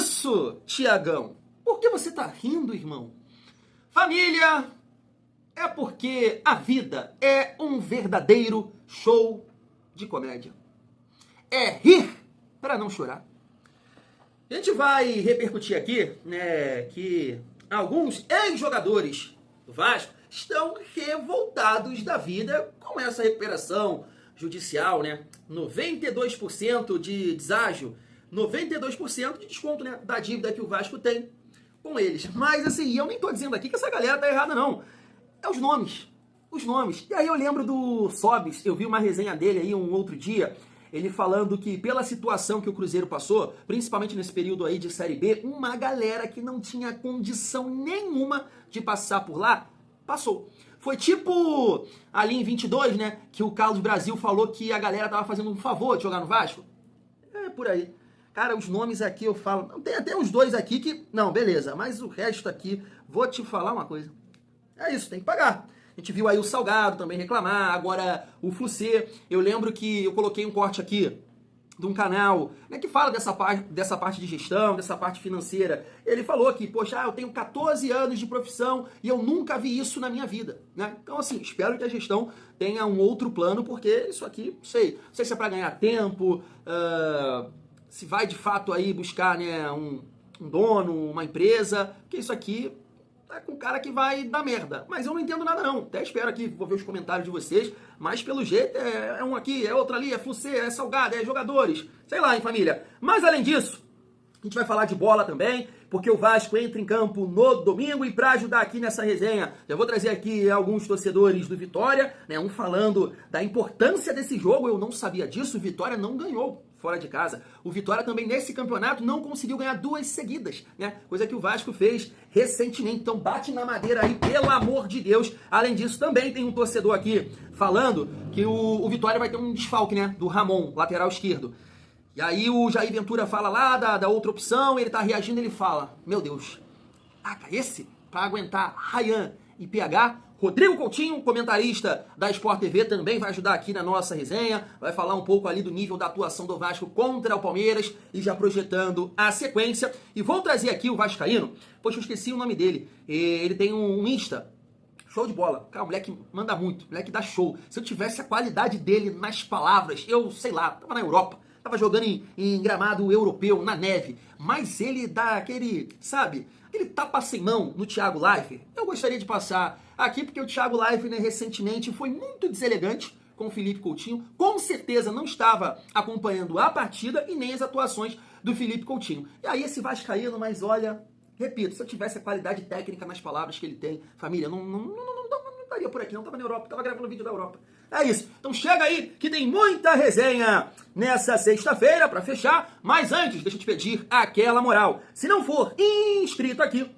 isso, Tiagão? Por que você tá rindo, irmão? Família, é porque a vida é um verdadeiro show de comédia. É rir para não chorar. A gente vai repercutir aqui, né, que alguns ex-jogadores do Vasco estão revoltados da vida com essa recuperação judicial, né? 92% de deságio, 92% de desconto, né, da dívida que o Vasco tem com eles. Mas assim, eu nem tô dizendo aqui que essa galera tá errada, não. É os nomes. Os nomes. E aí eu lembro do Sobis, eu vi uma resenha dele aí um outro dia, ele falando que pela situação que o Cruzeiro passou, principalmente nesse período aí de Série B, uma galera que não tinha condição nenhuma de passar por lá, passou. Foi tipo ali em 22, né, que o Carlos Brasil falou que a galera tava fazendo um favor de jogar no Vasco. É por aí. Cara, os nomes aqui eu falo, tem até uns dois aqui que, não, beleza, mas o resto aqui, vou te falar uma coisa. É isso, tem que pagar. A gente viu aí o Salgado também reclamar, agora o Flucê. Eu lembro que eu coloquei um corte aqui de um canal, né, que fala dessa parte de gestão, dessa parte financeira. Ele falou que, poxa, eu tenho 14 anos de profissão e eu nunca vi isso na minha vida, né? Então, assim, espero que a gestão tenha um outro plano, porque isso aqui, não sei se é para ganhar tempo, se vai de fato aí buscar, né, um dono, uma empresa, porque isso aqui tá com cara que vai dar merda. Mas eu não entendo nada não. Até espero aqui, vou ver os comentários de vocês, mas pelo jeito é um aqui, é outro ali, é Flucê, é Salgado, é jogadores, sei lá, hein, família. Mas além disso, a gente vai falar de bola também, porque o Vasco entra em campo no domingo e para ajudar aqui nessa resenha, eu vou trazer aqui alguns torcedores do Vitória, né, um falando da importância desse jogo, eu não sabia disso, o Vitória não ganhou fora de casa. O Vitória também nesse campeonato não conseguiu ganhar 2 seguidas, né? Coisa que o Vasco fez recentemente. Então bate na madeira aí, pelo amor de Deus. Além disso, também tem um torcedor aqui falando que o Vitória vai ter um desfalque, né? Do Ramon, lateral esquerdo. E aí o Jair Ventura fala lá da outra opção, ele tá reagindo, ele fala, meu Deus, esse pra aguentar Ryan e PH, Rodrigo Coutinho, comentarista da Sport TV, também vai ajudar aqui na nossa resenha, vai falar um pouco ali do nível da atuação do Vasco contra o Palmeiras e já projetando a sequência. E vou trazer aqui o vascaíno, poxa, eu esqueci o nome dele, ele tem um Insta, show de bola, cara, o moleque manda muito, o moleque dá show. Se eu tivesse a qualidade dele nas palavras, eu sei lá, tava na Europa, tava jogando em gramado europeu, na neve, mas ele dá aquele, sabe, aquele tapa sem mão no Thiago Leifert. Eu gostaria de passar aqui porque o Thiago Leifert, né, recentemente foi muito deselegante com o Felipe Coutinho, com certeza não estava acompanhando a partida e nem as atuações do Felipe Coutinho. E aí esse vascaíno, mas olha, repito, se eu tivesse a qualidade técnica nas palavras que ele tem, família, não estaria por aqui, não estava na Europa, estava gravando vídeo da Europa. É isso. Então chega aí que tem muita resenha nessa sexta-feira para fechar. Mas antes, deixa eu te pedir aquela moral. Se não for inscrito aqui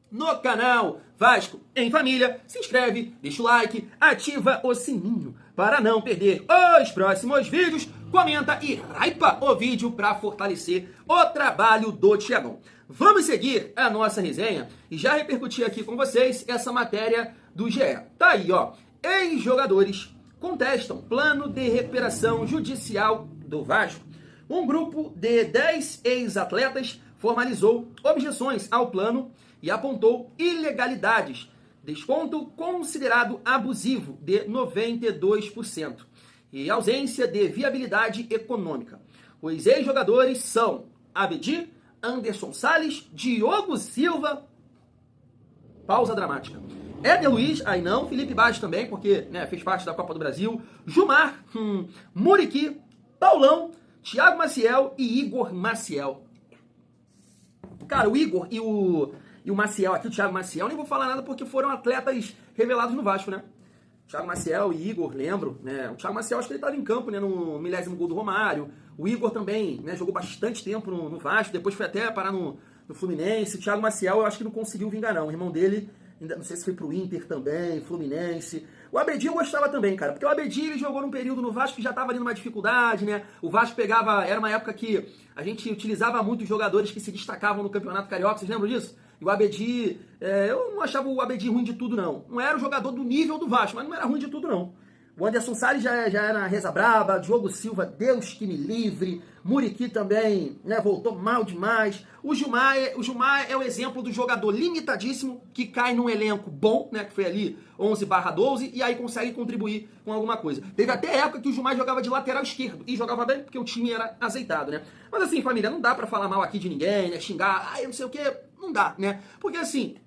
no canal Vasco em Família, se inscreve, deixa o like, ativa o sininho para não perder os próximos vídeos. Comenta e hypa o vídeo para fortalecer o trabalho do Thiagão. Vamos seguir a nossa resenha e já repercutir aqui com vocês essa matéria do GE. Tá aí, ó. Ex-jogadores contestam plano de recuperação judicial do Vasco. Um grupo de 10 ex-atletas formalizou objeções ao plano e apontou ilegalidades. Desconto considerado abusivo de 92% e ausência de viabilidade econômica. Os ex-jogadores são Abedi, Anderson Salles, Diogo Silva, pausa dramática, Éder Luiz, aí não, Felipe Baggio também, porque, né, fez parte da Copa do Brasil, Jumar, Muriqui, Paulão, Thiago Maciel e Igor Maciel. Cara, o Igor e o Maciel aqui, o Thiago Maciel, nem vou falar nada porque foram atletas revelados no Vasco, né? Thiago Maciel e Igor, lembro, né? O Thiago Maciel, acho que ele estava em campo, né, no 10º gol do Romário. O Igor também, né, jogou bastante tempo no Vasco, depois foi até parar no Fluminense. O Thiago Maciel, eu acho que não conseguiu vingar, não. O irmão dele, não sei se foi pro Inter também, Fluminense. O Abedi eu gostava também, cara, porque o Abedi ele jogou num período no Vasco que já tava ali numa dificuldade, né? O Vasco pegava, era uma época que a gente utilizava muito os jogadores que se destacavam no Campeonato Carioca, vocês lembram disso? E o Abedi, eu não achava o Abedi ruim de tudo, não. Não era o jogador do nível do Vasco, mas não era ruim de tudo, não. O Anderson Salles já era reza braba, Diogo Silva, Deus que me livre, Muriqui também, né, voltou mal demais. O Gilmar é o exemplo do jogador limitadíssimo que cai num elenco bom, né, que foi ali 11/12, e aí consegue contribuir com alguma coisa. Teve até época que o Gilmar jogava de lateral esquerdo, e jogava bem porque o time era azeitado, né. Mas assim, família, não dá pra falar mal aqui de ninguém, né, xingar, eu não sei o que, não dá, né. Porque assim...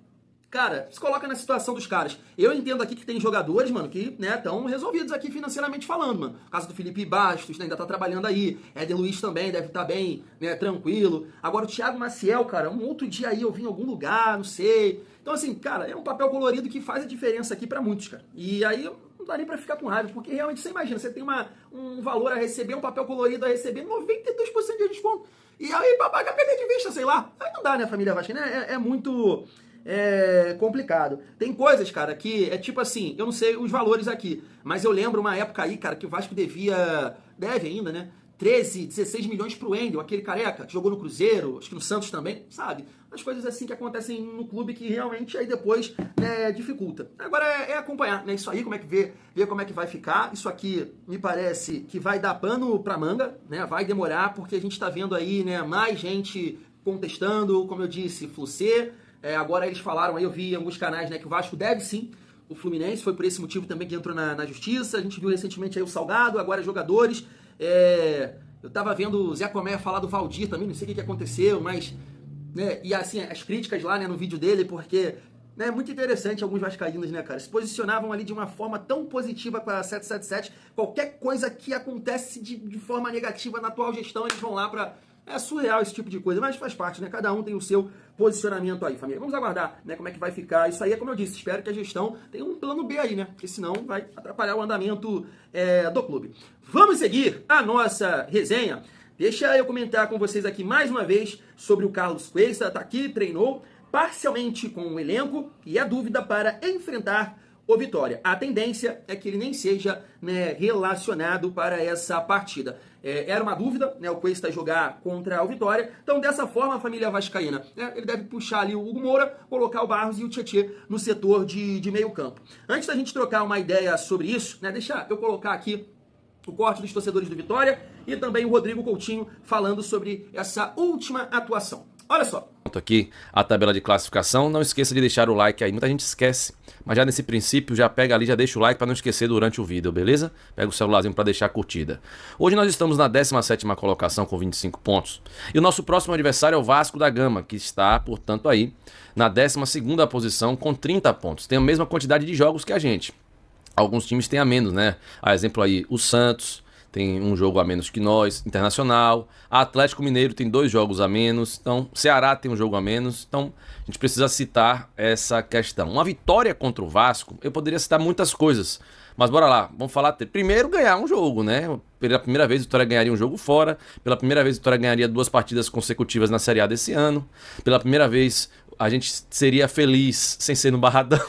Cara, se coloca na situação dos caras. Eu entendo aqui que tem jogadores, mano, que, né, estão resolvidos aqui financeiramente falando, mano. O caso do Felipe Bastos, né, ainda tá trabalhando aí. Éder Luiz também deve estar bem, né, tranquilo. Agora o Thiago Maciel, cara, um outro dia aí eu vi em algum lugar, não sei. Então assim, cara, é um papel colorido que faz a diferença aqui pra muitos, cara. E aí não dá nem pra ficar com raiva, porque realmente você imagina, você tem um valor a receber, um papel colorido a receber, 92% de desconto. E aí pra pagar perder de vista, sei lá. Aí não dá, né, família Vascaína, né? É muito... complicado. Tem coisas, cara, que é tipo assim, eu não sei os valores aqui, mas eu lembro uma época aí, cara, que o Vasco deve ainda, né, 13, 16 milhões pro Wendel, aquele careca que jogou no Cruzeiro, acho que no Santos também, sabe? As coisas assim que acontecem no clube que realmente aí depois, né, dificulta. Agora é acompanhar, né, isso aí, como é que ver como é que vai ficar. Isso aqui me parece que vai dar pano pra manga, né, vai demorar, porque a gente tá vendo aí, né, mais gente contestando, como eu disse, Flucê. Agora eles falaram aí, eu vi em alguns canais, né, que o Vasco deve sim o Fluminense, foi por esse motivo também que entrou na justiça. A gente viu recentemente aí o Salgado, agora jogadores. Eu tava vendo o Zé Comé falar do Valdir também, não sei o que aconteceu, mas... né, e assim, as críticas lá, né, no vídeo dele, porque... né, muito interessante alguns vascaínos, né, cara, se posicionavam ali de uma forma tão positiva com a 777, qualquer coisa que acontece de forma negativa na atual gestão, eles vão lá pra... É surreal esse tipo de coisa, mas faz parte, né? Cada um tem o seu posicionamento aí, família. Vamos aguardar, né? Como é que vai ficar isso aí. É como eu disse, espero que a gestão tenha um plano B aí, né? Porque senão vai atrapalhar o andamento do clube. Vamos seguir a nossa resenha. Deixa eu comentar com vocês aqui mais uma vez sobre o Carlos Cuesta. Tá aqui, treinou parcialmente com o elenco e é dúvida para enfrentar o Vitória. A tendência é que ele nem seja, né, relacionado para essa partida. Era uma dúvida, né, o Cuesta jogar contra o Vitória. Então, dessa forma, a família vascaína, né, ele deve puxar ali o Hugo Moura, colocar o Barros e o Tietê no setor de meio campo. Antes da gente trocar uma ideia sobre isso, né, deixa eu colocar aqui o corte dos torcedores do Vitória e também o Rodrigo Coutinho falando sobre essa última atuação. Olha só. Aqui a tabela de classificação, não esqueça de deixar o like aí, muita gente esquece, mas já nesse princípio já pega ali, já deixa o like para não esquecer durante o vídeo, beleza? Pega o celularzinho para deixar a curtida. Hoje nós estamos na 17ª colocação com 25 pontos e o nosso próximo adversário é o Vasco da Gama, que está, portanto, aí na 12ª posição com 30 pontos, tem a mesma quantidade de jogos que a gente. Alguns times têm a menos, né? A exemplo aí, o Santos tem um jogo a menos que nós, Internacional. Atlético Mineiro tem 2 jogos a menos. Então, Ceará tem um jogo a menos. Então, a gente precisa citar essa questão. Uma vitória contra o Vasco, eu poderia citar muitas coisas. Mas bora lá, vamos falar. Primeiro, ganhar um jogo, né? Pela primeira vez, o Vitória ganharia um jogo fora. Pela primeira vez, o Vitória ganharia 2 partidas consecutivas na Série A desse ano. Pela primeira vez, a gente seria feliz sem ser no Barradão.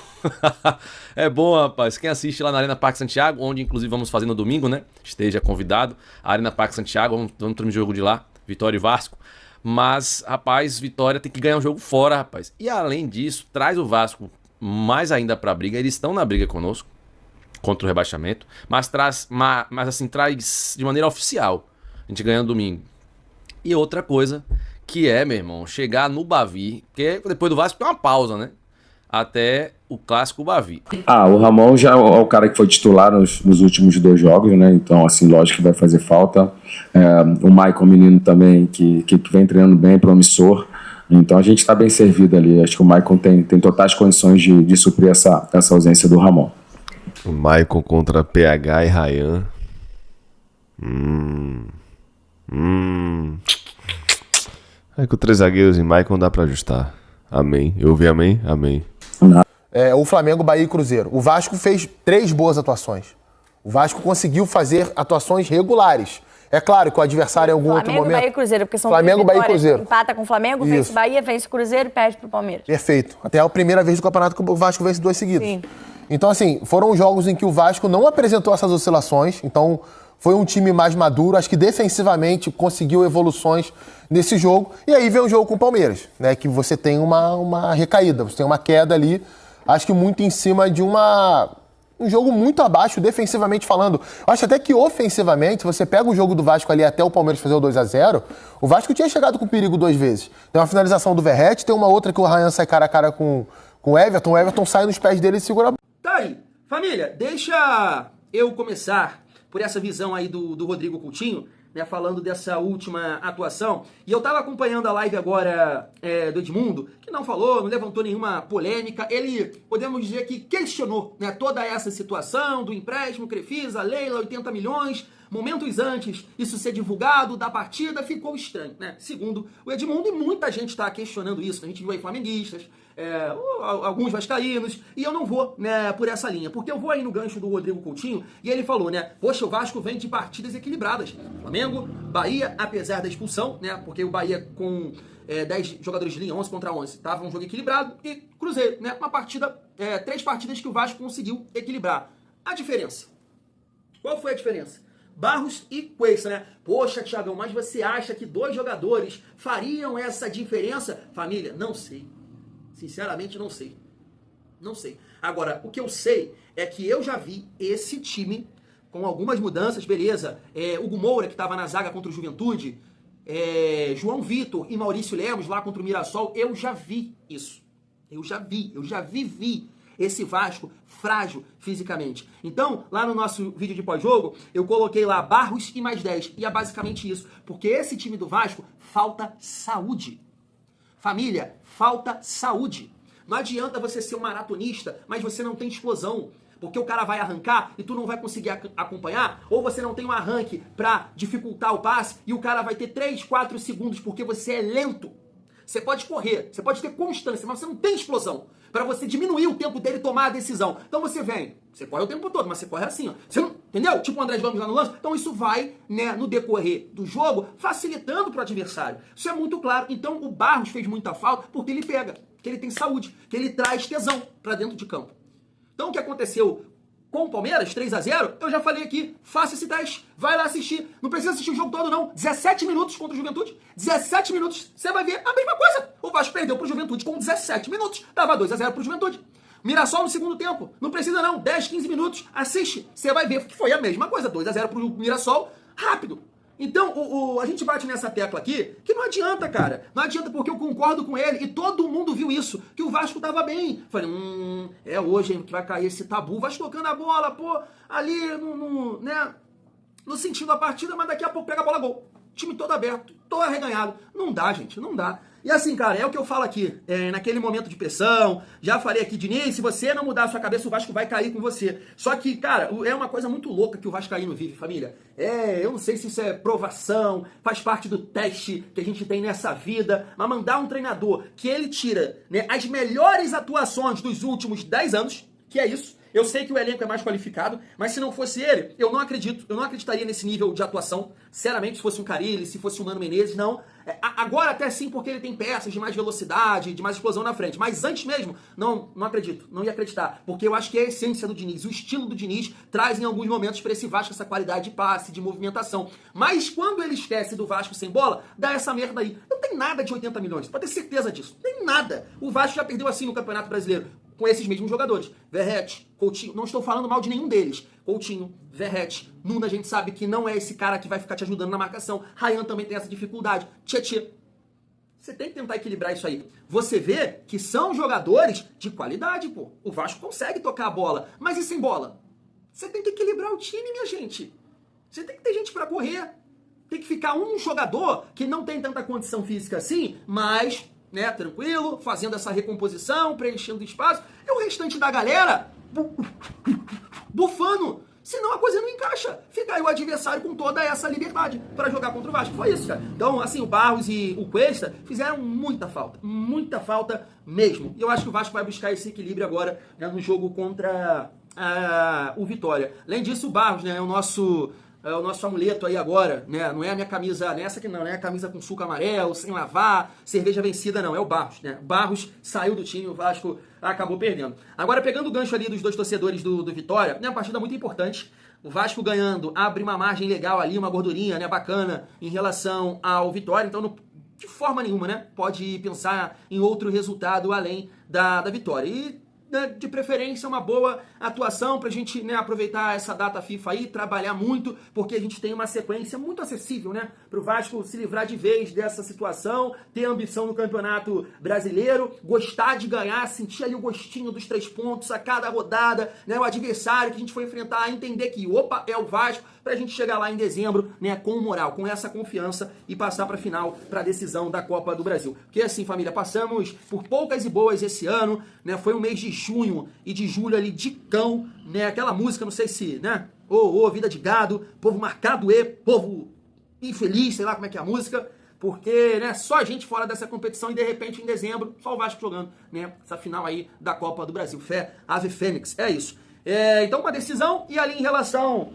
É bom, rapaz. Quem assiste lá na Arena Parque Santiago, onde inclusive vamos fazer no domingo, né? Esteja convidado. A Arena Parque Santiago, vamos ter um jogo de lá, Vitória e Vasco. Mas, rapaz, Vitória tem que ganhar um jogo fora, rapaz. E além disso, traz o Vasco mais ainda pra briga. Eles estão na briga conosco, contra o rebaixamento. Mas traz de maneira oficial. A gente ganha no domingo. E outra coisa, que é, meu irmão, chegar no Bavi, porque depois do Vasco tem uma pausa, né? Até o clássico Bavi. O Ramon já é o cara que foi titular nos últimos 2 jogos, né? Então, assim, lógico que vai fazer falta. O Maicon, menino também, que vem treinando bem, promissor. Então, a gente está bem servido ali. Acho que o Maicon tem totais condições de suprir essa ausência do Ramon. O Maicon contra PH e Ryan. É com 3 zagueiros e Maicon dá pra ajustar. Amém. Eu ouvi amém? Amém. O Flamengo, Bahia e Cruzeiro. O Vasco fez 3 boas atuações. O Vasco conseguiu fazer atuações regulares. É claro que o adversário em algum outro momento... Flamengo, Bahia e Cruzeiro, porque são Flamengo, Bahia e Cruzeiro. Empata com o Flamengo, vence Bahia, vence o Cruzeiro e perde pro Palmeiras. Perfeito. Até a primeira vez do campeonato que o Vasco vence 2 seguidos. Sim. Então, assim, foram jogos em que o Vasco não apresentou essas oscilações. Então, foi um time mais maduro. Acho que defensivamente conseguiu evoluções nesse jogo. E aí vem o jogo com o Palmeiras, né? Que você tem uma recaída, você tem uma queda ali. Acho que muito em cima de uma um jogo muito abaixo, defensivamente falando. Eu acho até que ofensivamente, você pega o jogo do Vasco ali até o Palmeiras fazer o 2-0, o Vasco tinha chegado com perigo 2 vezes. Tem uma finalização do Verratti, tem uma outra que o Ryan sai cara a cara com o Everton sai nos pés dele e segura a bola. Tá aí. Família, deixa eu começar por essa visão aí do Rodrigo Coutinho, né, falando dessa última atuação. E eu tava acompanhando a live agora do Edmundo, que não falou, não levantou nenhuma polêmica. Ele, podemos dizer que questionou, né, toda essa situação do empréstimo, Crefisa, Leila, 80 milhões. Momentos antes isso ser divulgado da partida ficou estranho, né? Segundo o Edmundo, e muita gente está questionando isso. A gente viu aí flamenguistas, alguns vascaínos, e eu não vou, né, por essa linha, porque eu vou aí no gancho do Rodrigo Coutinho, e ele falou, né, poxa, o Vasco vem de partidas equilibradas. Flamengo, Bahia, apesar da expulsão, né, porque o Bahia com 10 jogadores de linha, 11 contra 11, tava um jogo equilibrado, e Cruzeiro, né, uma partida, 3 partidas que o Vasco conseguiu equilibrar. A diferença? Qual foi a diferença? Barros e Cuesta, né? Poxa, Thiagão, mas você acha que 2 jogadores fariam essa diferença? Família, não sei. Sinceramente, não sei. Não sei. Agora, o que eu sei é que eu já vi esse time com algumas mudanças, beleza. Hugo Moura, que estava na zaga contra o Juventude, João Vitor e Maurício Lemos lá contra o Mirassol, eu já vi isso. Eu já vivi esse Vasco frágil fisicamente. Então, lá no nosso vídeo de pós-jogo, eu coloquei lá Barros e mais 10. E é basicamente isso. Porque esse time do Vasco falta saúde. Família, falta saúde. Não adianta você ser um maratonista, mas você não tem explosão. Porque o cara vai arrancar e tu não vai conseguir acompanhar, ou você não tem um arranque pra dificultar o passe e o cara vai ter 3, 4 segundos porque você é lento. Você pode correr, você pode ter constância, mas você não tem explosão para você diminuir o tempo dele tomar a decisão. Então você vem, você corre o tempo todo, mas você corre assim, ó. Você não, entendeu? Tipo o André Gomes lá no lance. Então isso vai, né, no decorrer do jogo, facilitando pro adversário. Isso é muito claro. Então o Barros fez muita falta porque ele pega, que ele tem saúde, que ele traz tesão para dentro de campo. Então o que aconteceu com o Palmeiras, 3-0, eu já falei aqui, faça esse teste, vai lá assistir. Não precisa assistir o jogo todo, não. 17 minutos contra o Juventude, 17 minutos, você vai ver a mesma coisa. O Vasco perdeu pro Juventude com 17 minutos, dava 2-0 pro Juventude. Mirassol no segundo tempo, não precisa não, 10, 15 minutos, assiste. Você vai ver que foi a mesma coisa, 2-0 pro Mirassol, rápido. Então, a gente bate nessa tecla aqui, que não adianta, cara. Não adianta porque eu concordo com ele, e todo mundo viu isso, que o Vasco tava bem. Falei, é hoje hein, que vai cair esse tabu. Vasco tocando a bola, pô, ali no sentido da partida, mas daqui a pouco pega a bola, gol. Time todo aberto, todo arreganhado. Não dá, gente, não dá. E assim, cara, é o que eu falo aqui, naquele momento de pressão, já falei aqui, Diniz, se você não mudar a sua cabeça, o Vasco vai cair com você. Só que, cara, é uma coisa muito louca que o Vascaíno vive, família. Eu não sei se isso é provação, faz parte do teste que a gente tem nessa vida, mas mandar um treinador que ele tira, né, as melhores atuações dos últimos 10 anos, que é isso. Eu sei que o elenco é mais qualificado, mas se não fosse ele, eu não acreditaria nesse nível de atuação. Sinceramente, se fosse um Carille, se fosse um Mano Menezes, não. Agora até sim, porque ele tem peças de mais velocidade, de mais explosão na frente. Mas antes mesmo, não acredito, não ia acreditar. Porque eu acho que é a essência do Diniz, o estilo do Diniz traz em alguns momentos para esse Vasco essa qualidade de passe, de movimentação. Mas quando ele esquece do Vasco sem bola, dá essa merda aí. Não tem nada de 80 milhões, pode ter certeza disso. Não tem nada. O Vasco já perdeu assim no Campeonato Brasileiro, com esses mesmos jogadores. Verratti, Coutinho, não estou falando mal de nenhum deles. Coutinho, Verratti, Nuno, a gente sabe que não é esse cara que vai ficar te ajudando na marcação. Ryan também tem essa dificuldade. Tietê. Você tem que tentar equilibrar isso aí. Você vê que são jogadores de qualidade, pô. O Vasco consegue tocar a bola, mas e sem bola? Você tem que equilibrar o time, minha gente. Você tem que ter gente pra correr. Tem que ficar um jogador que não tem tanta condição física assim, mas, né, tranquilo, fazendo essa recomposição, preenchendo espaço, e o restante da galera bufando. Senão a coisa não encaixa. Fica aí o adversário com toda essa liberdade para jogar contra o Vasco. Foi isso, cara. Então, assim, o Barros e o Cuesta fizeram muita falta mesmo. E eu acho que o Vasco vai buscar esse equilíbrio agora, né, no jogo contra o Vitória. Além disso, o Barros, né, é o nosso amuleto aí agora, né? Não é a minha camisa, nessa aqui não, não é a camisa com suco amarelo, sem lavar, cerveja vencida, não. É o Barros, né? Barros saiu do time, o Vasco acabou perdendo. Agora, pegando o gancho ali dos dois torcedores do Vitória, né? Uma partida muito importante. O Vasco ganhando, abre uma margem legal ali, uma gordurinha, né? Bacana em relação ao Vitória. Então, de forma nenhuma, né? Pode pensar em outro resultado além da vitória. E né, de preferência, uma boa atuação pra gente, né, aproveitar essa data FIFA aí, trabalhar muito, porque a gente tem uma sequência muito acessível, né, pro Vasco se livrar de vez dessa situação, ter ambição no Campeonato Brasileiro, gostar de ganhar, sentir ali o gostinho dos 3 pontos a cada rodada, né, o adversário que a gente foi enfrentar, entender que, opa, é o Vasco, pra gente chegar lá em dezembro, né, com moral, com essa confiança e passar pra final, pra decisão da Copa do Brasil. Porque assim, família, passamos por poucas e boas esse ano, né, foi um mês de junho e de julho ali de cão, né, aquela música, não sei se, né, vida de gado, povo marcado povo infeliz, sei lá como é que é a música, porque, né, só a gente fora dessa competição e de repente em dezembro, só o Vasco jogando, né, essa final aí da Copa do Brasil. Fé, Ave Fênix, é isso. Então uma decisão, e ali em relação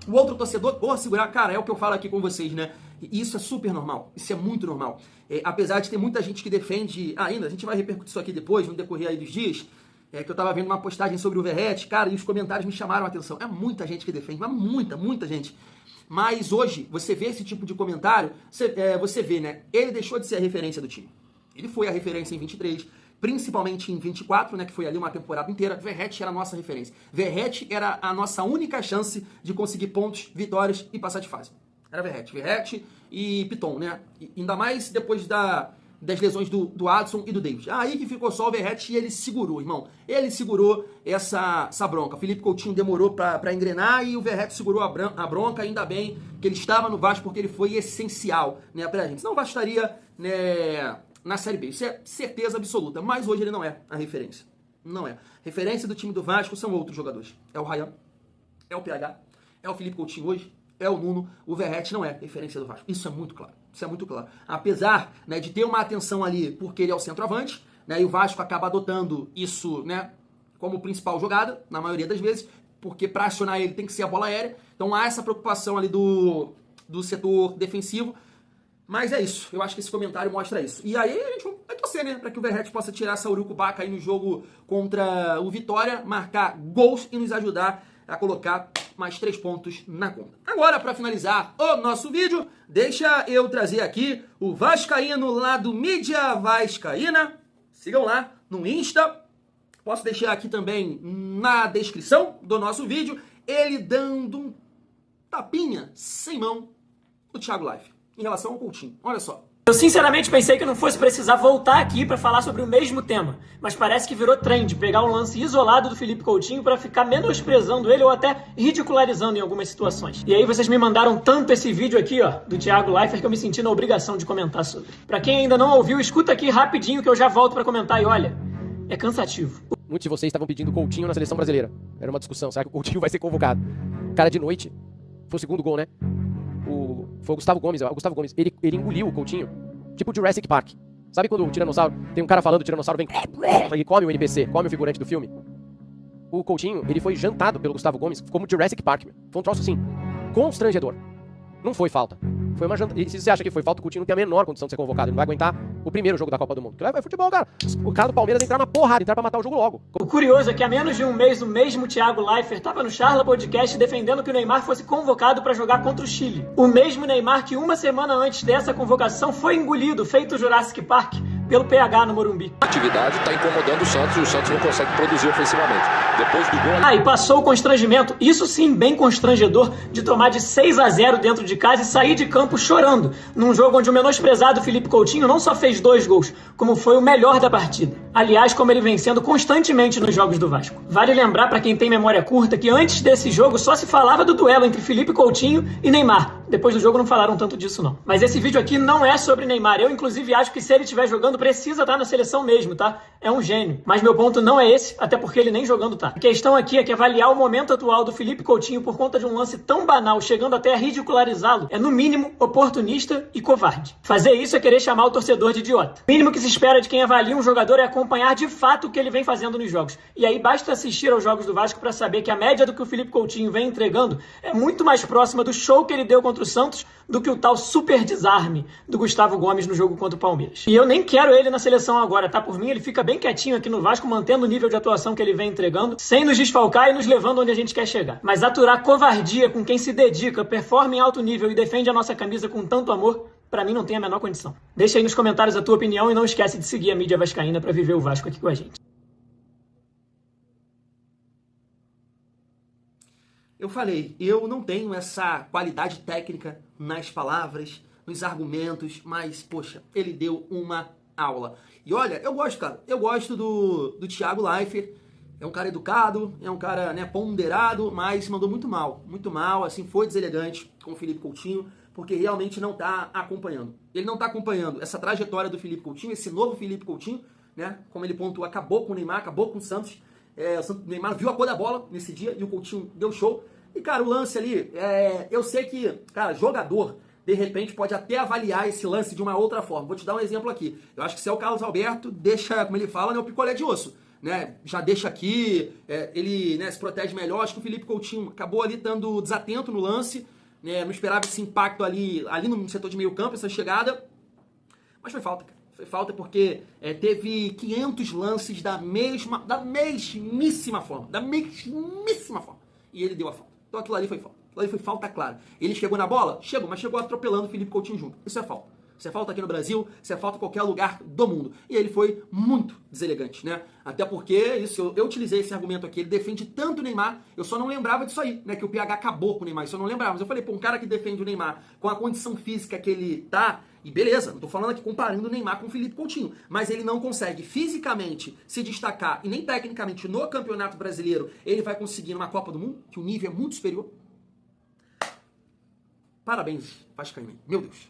o outro torcedor, segurar, cara, é o que eu falo aqui com vocês, né, e isso é super normal, isso é muito normal. Apesar de ter muita gente que defende ainda, a gente vai repercutir isso aqui depois, no decorrer aí dos dias, que eu tava vendo uma postagem sobre o Verratti, cara, e os comentários me chamaram a atenção. É muita gente que defende, mas muita gente. Mas hoje, você vê esse tipo de comentário, você vê, né, ele deixou de ser a referência do time. Ele foi a referência em 23, principalmente em 24, né, que foi ali uma temporada inteira. Verratti era a nossa referência. Verratti era a nossa única chance de conseguir pontos, vitórias e passar de fase. Era Verratti e Piton, né? E ainda mais depois das lesões do Adson e do David. Aí que ficou só o Verratti e ele segurou, irmão. Ele segurou essa bronca. O Felipe Coutinho demorou pra engrenar e o Verratti segurou a bronca. Ainda bem que ele estava no Vasco porque ele foi essencial, né, pra gente. Senão o Vasco estaria, né, na Série B. Isso é certeza absoluta. Mas hoje ele não é a referência. Não é. Referência do time do Vasco são outros jogadores. É o Ryan, é o PH, é o Felipe Coutinho hoje, é o Nuno. O Verratti não é referência do Vasco. Isso é muito claro. Isso é muito claro. Apesar, né, de ter uma atenção ali porque ele é o centroavante, né, e o Vasco acaba adotando isso, né, como principal jogada, na maioria das vezes, porque para acionar ele tem que ser a bola aérea. Então há essa preocupação ali do setor defensivo. Mas é isso. Eu acho que esse comentário mostra isso. E aí a gente vai torcer, né, para que o Verratti possa tirar essa urucubaca aí no jogo contra o Vitória, marcar gols e nos ajudar a colocar mais 3 pontos na conta. Agora, para finalizar o nosso vídeo, deixa eu trazer aqui o Vascaíno lá do Mídia Vascaína. Sigam lá no Insta. Posso deixar aqui também na descrição do nosso vídeo ele dando um tapinha sem mão no Thiago Life em relação ao Coutinho. Olha só. Eu sinceramente pensei que eu não fosse precisar voltar aqui pra falar sobre o mesmo tema, mas parece que virou trend pegar um lance isolado do Felipe Coutinho pra ficar menosprezando ele ou até ridicularizando em algumas situações. E aí vocês me mandaram tanto esse vídeo aqui, ó, do Thiago Leifert, que eu me senti na obrigação de comentar sobre. Pra quem ainda não ouviu, escuta aqui rapidinho que eu já volto pra comentar e olha, é cansativo. Muitos de vocês estavam pedindo o Coutinho na seleção brasileira. Era uma discussão, será que o Coutinho vai ser convocado? Cara, de noite, foi o segundo gol, né? Foi o Gustavo Gomes, ele engoliu o Coutinho, tipo Jurassic Park. Sabe quando o Tiranossauro, tem um cara falando, o Tiranossauro vem e come o NPC, come o figurante do filme? O Coutinho, ele foi jantado pelo Gustavo Gomes como Jurassic Park, meu. Foi um troço assim, constrangedor. Não foi falta. Foi uma janta. E se você acha que foi falta, o Coutinho não tem a menor condição de ser convocado. Ele não vai aguentar o primeiro jogo da Copa do Mundo. Porque é futebol, cara. O cara do Palmeiras entrar na porrada, entrar pra matar o jogo logo. O curioso é que há menos de um mês o mesmo Thiago Leifert tava no Charla Podcast defendendo que o Neymar fosse convocado pra jogar contra o Chile. O mesmo Neymar que uma semana antes dessa convocação foi engolido, feito Jurassic Park, pelo PH no Morumbi. A atividade está incomodando o Santos e o Santos não consegue produzir ofensivamente. Depois do gol... E passou o constrangimento, isso sim bem constrangedor, de tomar de 6-0 dentro de casa e sair de campo chorando, num jogo onde o menosprezado Felipe Coutinho não só fez 2 gols, como foi o melhor da partida. Aliás, como ele vem sendo constantemente nos jogos do Vasco. Vale lembrar para quem tem memória curta que antes desse jogo só se falava do duelo entre Felipe Coutinho e Neymar. Depois do jogo não falaram tanto disso não. Mas esse vídeo aqui não é sobre Neymar. Eu inclusive acho que se ele estiver jogando precisa estar na seleção mesmo, tá? É um gênio. Mas meu ponto não é esse, até porque ele nem jogando tá. A questão aqui é que avaliar o momento atual do Felipe Coutinho por conta de um lance tão banal, chegando até a ridicularizá-lo, é no mínimo oportunista e covarde. Fazer isso é querer chamar o torcedor de idiota. O mínimo que se espera de quem avalia um jogador é acompanhar de fato o que ele vem fazendo nos jogos. E aí basta assistir aos jogos do Vasco para saber que a média do que o Felipe Coutinho vem entregando é muito mais próxima do show que ele deu contra o Santos do que o tal super desarme do Gustavo Gomes no jogo contra o Palmeiras. E eu nem quero ele na seleção agora, tá? Por mim, ele fica bem quietinho aqui no Vasco, mantendo o nível de atuação que ele vem entregando, sem nos desfalcar e nos levando onde a gente quer chegar. Mas aturar covardia com quem se dedica, performa em alto nível e defende a nossa camisa com tanto amor, pra mim não tem a menor condição. Deixa aí nos comentários a tua opinião e não esquece de seguir a Mídia Vascaína pra viver o Vasco aqui com a gente. eu falei, eu não tenho essa qualidade técnica nas palavras, nos argumentos, mas, poxa, ele deu uma aula. E olha, eu gosto, cara, eu gosto do Thiago Leifert. É um cara educado, é um cara, né, ponderado, mas mandou muito mal, assim, foi deselegante com o Felipe Coutinho, porque realmente não tá acompanhando. Ele não tá acompanhando essa trajetória do Felipe Coutinho, esse novo Felipe Coutinho, né, como ele pontuou, acabou com o Neymar, acabou com o Santos. O Neymar viu a cor da bola nesse dia e o Coutinho deu show. E, cara, o lance ali, eu sei que, cara, jogador, de repente, pode até avaliar esse lance de uma outra forma. Vou te dar um exemplo aqui. Eu acho que se é o Carlos Alberto, deixa, como ele fala, né, o picolé de osso. Né, já deixa aqui, ele, né, se protege melhor. Acho que o Felipe Coutinho acabou ali estando desatento no lance, né, não esperava esse impacto ali no setor de meio campo, essa chegada, mas foi falta, cara. Foi falta porque teve 500 lances da mesmíssima forma, e ele deu a falta. Então aquilo ali foi falta, aquilo ali foi falta clara. Ele chegou na bola? Chegou, mas chegou atropelando o Felipe Coutinho junto. Isso é falta. Isso é falta aqui no Brasil, isso é falta em qualquer lugar do mundo. E ele foi muito deselegante, né? Até porque, eu utilizei esse argumento aqui, ele defende tanto o Neymar, eu só não lembrava disso aí, né? Que o PH acabou com o Neymar, isso eu não lembrava. Mas eu falei, pô, um cara que defende o Neymar com a condição física que ele tá, e beleza, não tô falando aqui comparando o Neymar com o Felipe Coutinho, mas ele não consegue fisicamente se destacar, e nem tecnicamente no Campeonato Brasileiro, ele vai conseguir numa Copa do Mundo, que o nível é muito superior. Parabéns, Vascaíno. Meu Deus.